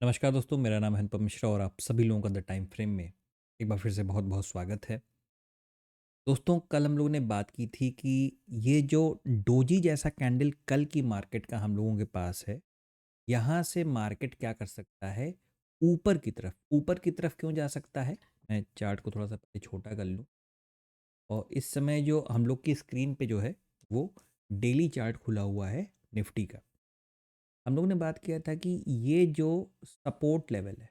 नमस्कार दोस्तों, मेरा नाम है अनुपम मिश्रा और आप सभी लोगों का द टाइम फ्रेम में एक बार फिर से बहुत बहुत स्वागत है। दोस्तों, कल हम लोगों ने बात की थी कि ये जो डोजी जैसा कैंडल कल की मार्केट का हम लोगों के पास है, यहाँ से मार्केट क्या कर सकता है? ऊपर की तरफ क्यों जा सकता है? मैं चार्ट को थोड़ा सा पहले छोटा कर लूँ। और इस समय जो हम लोग की स्क्रीन पे जो है वो डेली चार्ट खुला हुआ है निफ्टी का। हम लोगों ने बात किया था कि ये जो सपोर्ट लेवल है,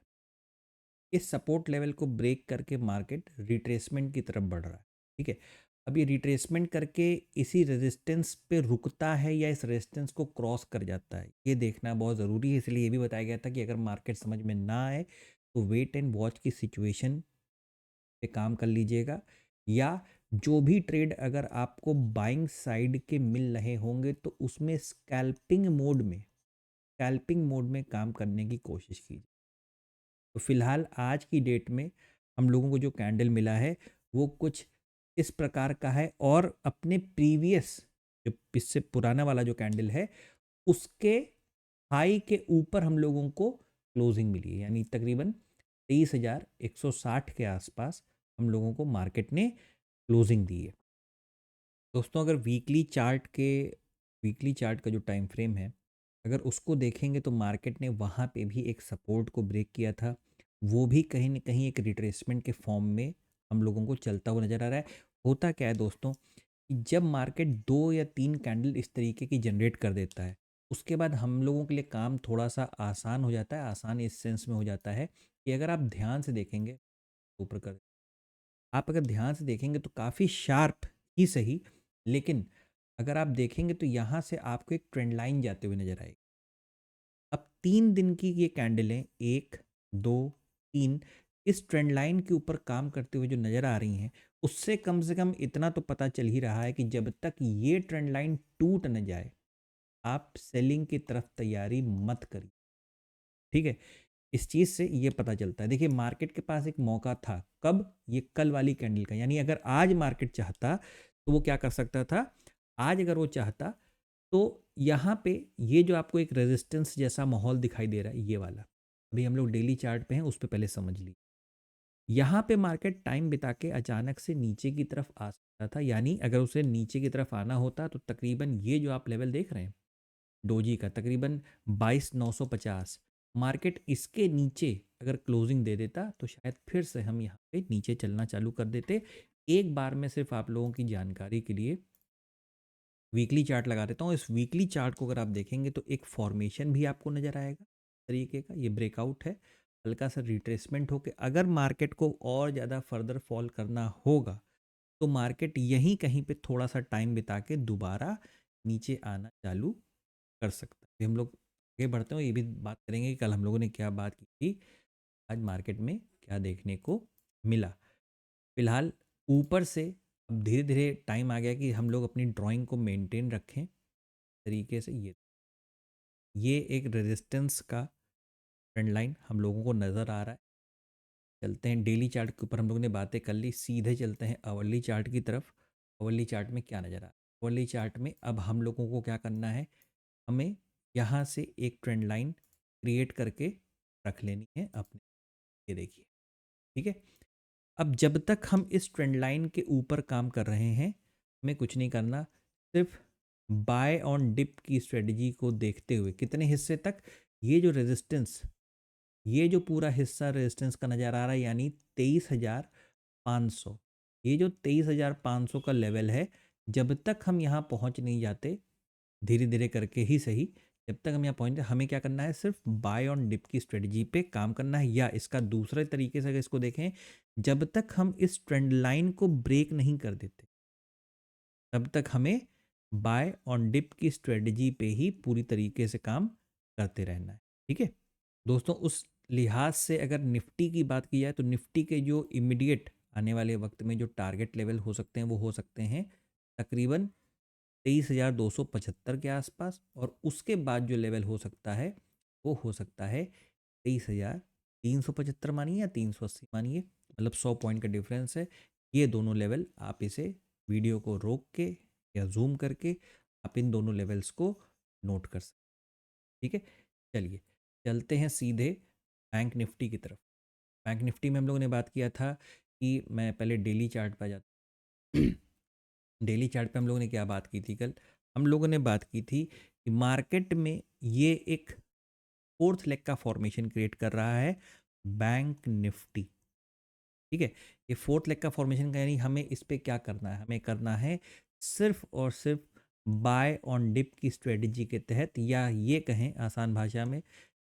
इस सपोर्ट लेवल को ब्रेक करके मार्केट रिट्रेसमेंट की तरफ बढ़ रहा है। ठीक है, अब ये रिट्रेसमेंट करके इसी रेजिस्टेंस पे रुकता है या इस रेजिस्टेंस को क्रॉस कर जाता है, ये देखना बहुत ज़रूरी है। इसलिए ये भी बताया गया था कि अगर मार्केट समझ में ना आए तो वेट एंड वॉच की सिचुएशन पे काम कर लीजिएगा, या जो भी ट्रेड अगर आपको बाइंग साइड के मिल रहे होंगे तो उसमें स्कैल्पिंग मोड में काम करने की कोशिश कीजिए। तो फिलहाल आज की डेट में हम लोगों को जो कैंडल मिला है वो कुछ इस प्रकार का है, और अपने प्रीवियस जो इससे पुराना वाला जो कैंडल है उसके हाई के ऊपर हम लोगों को क्लोजिंग मिली है, यानी तकरीबन 23,160 के आसपास हम लोगों को मार्केट ने क्लोजिंग दी है। दोस्तों, अगर वीकली चार्ट का जो टाइम फ्रेम है, अगर उसको देखेंगे तो मार्केट ने वहाँ पे भी एक सपोर्ट को ब्रेक किया था। वो भी कहीं न कहीं एक रिट्रेसमेंट के फॉर्म में हम लोगों को चलता हुआ नज़र आ रहा है। होता क्या है दोस्तों, कि जब मार्केट 2 या 3 कैंडल इस तरीके की जनरेट कर देता है, उसके बाद हम लोगों के लिए काम थोड़ा-सा आसान हो जाता है। आसान इस सेंस में हो जाता है कि अगर आप ध्यान से देखेंगे, ऊपर कर आप अगर ध्यान से देखेंगे तो काफ़ी शार्प ही सही, लेकिन अगर आप देखेंगे तो यहाँ से आपको एक ट्रेंड लाइन जाते हुए नज़र आएगी। अब 3 दिन की ये कैंडलें 1, 2, 3 इस ट्रेंड लाइन के ऊपर काम करते हुए जो नज़र आ रही हैं, उससे कम से कम इतना तो पता चल ही रहा है कि जब तक ये ट्रेंड लाइन टूट न जाए, आप सेलिंग की तरफ तैयारी मत करिए। ठीक है? इस चीज़ से ये पता चलता है। देखिए, मार्केट के पास एक मौका था, कब? ये कल वाली कैंडल का, यानी अगर आज मार्केट चाहता तो वो क्या कर सकता था? आज अगर वो चाहता तो यहाँ पे ये जो आपको एक रेजिस्टेंस जैसा माहौल दिखाई दे रहा है, ये वाला, अभी हम लोग डेली चार्ट पे हैं, उस पे पहले समझ लीजिए। यहाँ पे मार्केट टाइम बिता के अचानक से नीचे की तरफ आ सकता था, यानी अगर उसे नीचे की तरफ आना होता तो तकरीबन ये जो आप लेवल देख रहे हैं डोजी का, तकरीबन 22,950, मार्केट इसके नीचे अगर क्लोजिंग दे देता तो शायद फिर से हम यहाँ पे नीचे चलना चालू कर देते। एक बार में सिर्फ आप लोगों की जानकारी के लिए वीकली चार्ट लगा देता हूँ। इस वीकली चार्ट को अगर आप देखेंगे तो एक फॉर्मेशन भी आपको नज़र आएगा तरीके का, ये ब्रेकआउट है, हल्का सा रिट्रेसमेंट होके अगर मार्केट को और ज़्यादा फर्दर फॉल करना होगा तो मार्केट यहीं कहीं पे थोड़ा सा टाइम बिता के दोबारा नीचे आना चालू कर सकता है। अभी हम लोग आगे बढ़ते हैं, ये भी बात करेंगे कि कल हम लोगों ने क्या बात की थी, आज मार्केट में क्या देखने को मिला। फिलहाल ऊपर से अब धीरे धीरे टाइम आ गया कि हम लोग अपनी ड्राइंग को मेंटेन रखें तरीके से। ये एक रेजिस्टेंस का ट्रेंड लाइन हम लोगों को नज़र आ रहा है। चलते हैं डेली चार्ट के ऊपर, हम लोगों ने बातें कर ली, सीधे चलते हैं अवर्ली चार्ट की तरफ। अवर्ली चार्ट में क्या नज़र आ रहा है? अवर्ली चार्ट में अब हम लोगों को क्या करना है, हमें यहाँ से एक ट्रेंड लाइन क्रिएट करके रख लेनी है अपने। ये देखिए, ठीक है। अब जब तक हम इस ट्रेंड लाइन के ऊपर काम कर रहे हैं, हमें कुछ नहीं करना, सिर्फ बाय ऑन डिप की स्ट्रेटजी को देखते हुए कितने हिस्से तक, ये जो रेजिस्टेंस, ये जो पूरा हिस्सा रेजिस्टेंस का नज़र आ रहा है, यानी 23,500, ये जो 23,500 का लेवल है, जब तक हम यहाँ पहुँच नहीं जाते, धीरे धीरे करके ही सही, जब तक हम यहाँ पहुँचते, हमें क्या करना है, सिर्फ बाय ऑन डिप की स्ट्रेटजी पे काम करना है। या इसका दूसरे तरीके से अगर इसको देखें, जब तक हम इस ट्रेंड लाइन को ब्रेक नहीं कर देते तब तक हमें बाय ऑन डिप की स्ट्रेटजी पे ही पूरी तरीके से काम करते रहना है। ठीक है दोस्तों, उस लिहाज से अगर निफ्टी की बात की जाए तो निफ्टी के जो इमीडिएट आने वाले वक्त में जो टारगेट लेवल हो सकते हैं वो हो सकते हैं तकरीबन 23,275 के आसपास, और उसके बाद जो लेवल हो सकता है वो हो सकता है 23,375 मानिए या 380 मानिए, मतलब 100 पॉइंट का डिफरेंस है। ये दोनों लेवल आप इसे वीडियो को रोक के या जूम करके आप इन दोनों लेवल्स को नोट कर सकते हैं। ठीक है, चलिए चलते हैं सीधे बैंक निफ्टी की तरफ। बैंक निफ्टी में हम लोगों ने बात किया था कि मैं पहले डेली चार्ट पर जाता। डेली चार्ट पे हम लोगों ने क्या बात की थी कल? हम लोगों ने बात की थी कि मार्केट में ये एक फोर्थ लेग का फॉर्मेशन क्रिएट कर रहा है, बैंक निफ्टी। ठीक है, ये फोर्थ लेग का फॉर्मेशन का यानी हमें इस पे क्या करना है? हमें करना है सिर्फ और सिर्फ बाय ऑन डिप की स्ट्रेटजी के तहत, या ये कहें आसान भाषा में,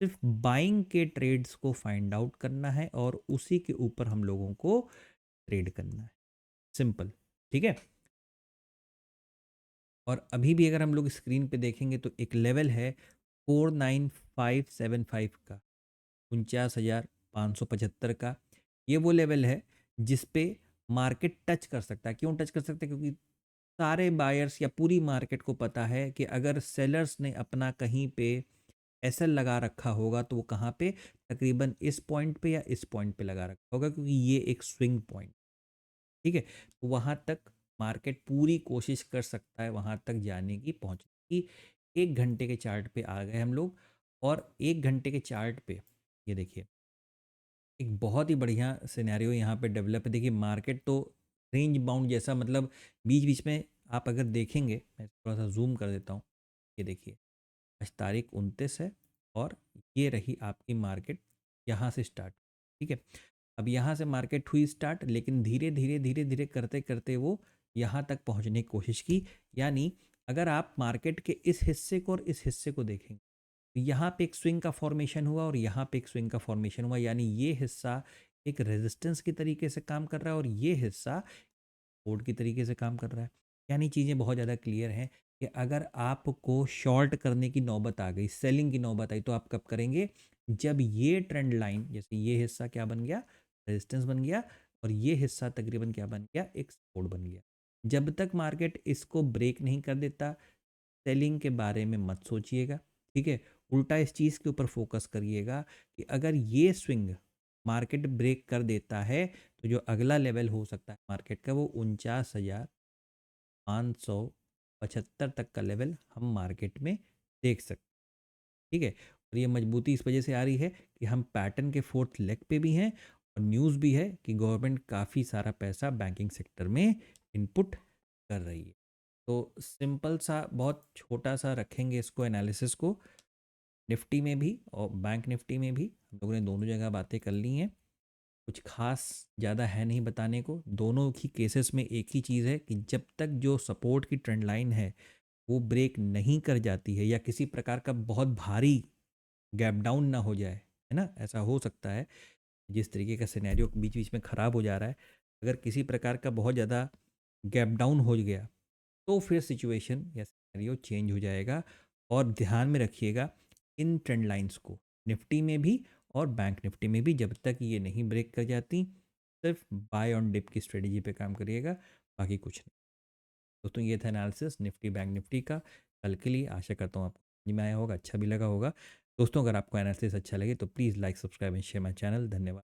सिर्फ बाइंग के ट्रेड्स को फाइंड आउट करना है और उसी के ऊपर हम लोगों को ट्रेड करना है। सिंपल। ठीक है। और अभी भी अगर हम लोग स्क्रीन पे देखेंगे तो एक लेवल है 49575 का, 49,575 का। ये वो लेवल है जिस पे मार्केट टच कर सकता है। क्यों टच कर सकता है? क्योंकि सारे बायर्स या पूरी मार्केट को पता है कि अगर सेलर्स ने अपना कहीं पे एसएल लगा रखा होगा तो वो कहाँ पे, तकरीबन इस पॉइंट पे या इस पॉइंट पे लगा रखा होगा, क्योंकि ये एक स्विंग पॉइंट। ठीक है, तो वहाँ तक मार्केट पूरी कोशिश कर सकता है वहाँ तक जाने की, पहुँचने की। 1 घंटे के चार्ट पे आ गए हम लोग, और 1 घंटे के चार्ट पे ये देखिए एक बहुत ही बढ़िया सिनेरियो यहाँ पे डेवलप है। देखिए मार्केट तो रेंज बाउंड जैसा, मतलब बीच बीच में आप अगर देखेंगे, मैं थोड़ा सा जूम कर देता हूँ। ये देखिए आज तारीख 29 है और ये रही आपकी मार्केट यहाँ से स्टार्ट। ठीक है, अब यहाँ से मार्केट हुई स्टार्ट, लेकिन धीरे धीरे धीरे धीरे करते करते वो यहाँ तक पहुँचने की कोशिश की। यानी अगर आप मार्केट के इस हिस्से को और इस हिस्से को देखेंगे, तो यहाँ पे एक स्विंग का फॉर्मेशन हुआ और यहाँ पे एक स्विंग का फॉर्मेशन हुआ, यानी ये हिस्सा एक रेजिस्टेंस की तरीके से काम कर रहा है और ये हिस्सा सपोर्ट की तरीके से काम कर रहा है। यानी चीज़ें बहुत ज़्यादा क्लियर हैं कि अगर आपको शॉर्ट करने की नौबत आ गई, सेलिंग की नौबत आई, तो आप कब करेंगे? जब ये ट्रेंड लाइन, जैसे ये हिस्सा क्या बन गया, रेजिस्टेंस बन गया, और ये हिस्सा तकरीबन क्या बन गया, एक सपोर्ट बन गया। जब तक मार्केट इसको ब्रेक नहीं कर देता, सेलिंग के बारे में मत सोचिएगा। ठीक है, उल्टा इस चीज़ के ऊपर फोकस करिएगा कि अगर ये स्विंग मार्केट ब्रेक कर देता है तो जो अगला लेवल हो सकता है मार्केट का, वो 49,575 तक का लेवल हम मार्केट में देख सकते हैं। ठीक है, और ये मजबूती इस वजह से आ रही है कि हम पैटर्न के फोर्थ लेग पे भी हैं, और न्यूज़ भी है कि गवर्नमेंट काफ़ी सारा पैसा बैंकिंग सेक्टर में इनपुट कर रही है। तो सिंपल सा, बहुत छोटा सा रखेंगे इसको, एनालिसिस को। निफ्टी में भी और बैंक निफ्टी में भी हम लोगों ने दोनों जगह बातें कर ली हैं। कुछ खास ज़्यादा है नहीं बताने को। दोनों ही केसेस में एक ही चीज़ है कि जब तक जो सपोर्ट की ट्रेंड लाइन है वो ब्रेक नहीं कर जाती है, या किसी प्रकार का बहुत भारी गैप डाउन ना हो जाए, है ना, ऐसा हो सकता है जिस तरीके का सिनेरियो बीच बीच में ख़राब हो जा रहा है, अगर किसी प्रकार का बहुत ज़्यादा गैप डाउन हो गया तो फिर सिचुएशन या सिनेरियो चेंज हो जाएगा। और ध्यान में रखिएगा इन ट्रेंड लाइंस को, निफ्टी में भी और बैंक निफ्टी में भी, जब तक ये नहीं ब्रेक कर जाती, सिर्फ बाय ऑन डिप की स्ट्रेटजी पे काम करिएगा, बाकी कुछ नहीं। दोस्तों ये था एनालिसिस निफ्टी बैंक निफ्टी का कल के लिए। आशा करता हूँ आपको समझ में आया होगा, अच्छा भी लगा होगा। दोस्तों अगर आपको एनालिसिस अच्छा लगे तो please like, subscribe and share my channel. धन्यवाद।